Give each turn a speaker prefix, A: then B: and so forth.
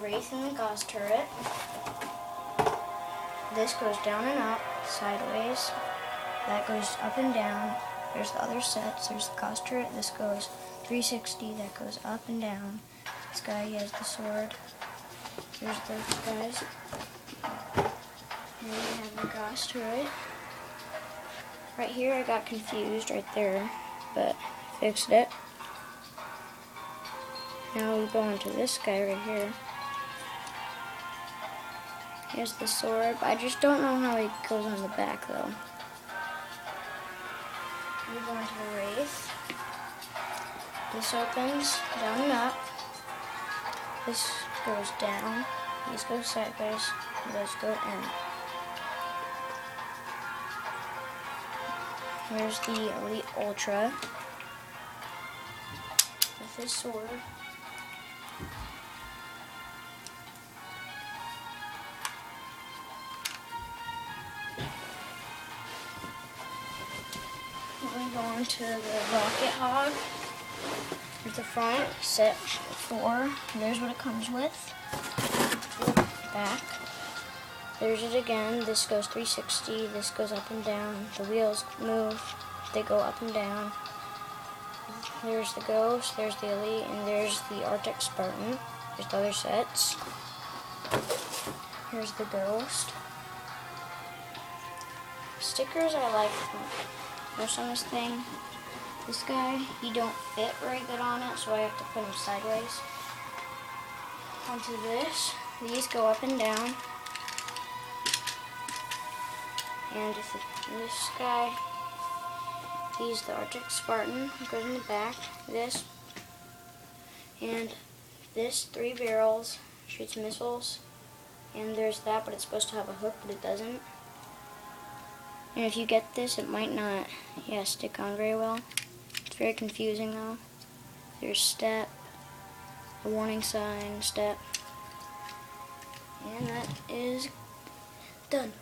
A: Wraith and the Gauss turret. This goes down and up, sideways. That goes up and down. There's the other sets. There's the Gauss turret. This goes 360. That goes up and down. This guy, he has the sword. There's those guys. And we have the Gauss turret. Right here I got confused right there, but fixed it. Now we go into this guy right here. He has the sword, but I just don't know how he goes on the back though. We go into the Wraith. This opens down and up. This goes down. These go sideways. And those go in. Here's the Elite Ultra with his sword. We go on to the Rocket Hog at the front, set 4. There's what it comes with. Back. There's it again. This goes 360. This goes up and down. The wheels move. They go up and down. There's the Ghost. There's the Elite, and there's the Arctic Spartan. There's the other sets. Here's the Ghost. Stickers I like most on this thing. This guy, he don't fit very good on it, so I have to put him sideways. Onto this. These go up and down. And this guy, he's the Arctic Spartan, goes in the back. This, and this 3 barrels, shoots missiles. And there's that, but it's supposed to have a hook, but it doesn't. And if you get this, it might not, stick on very well. It's very confusing though. There's step, a warning sign, step. And that is done.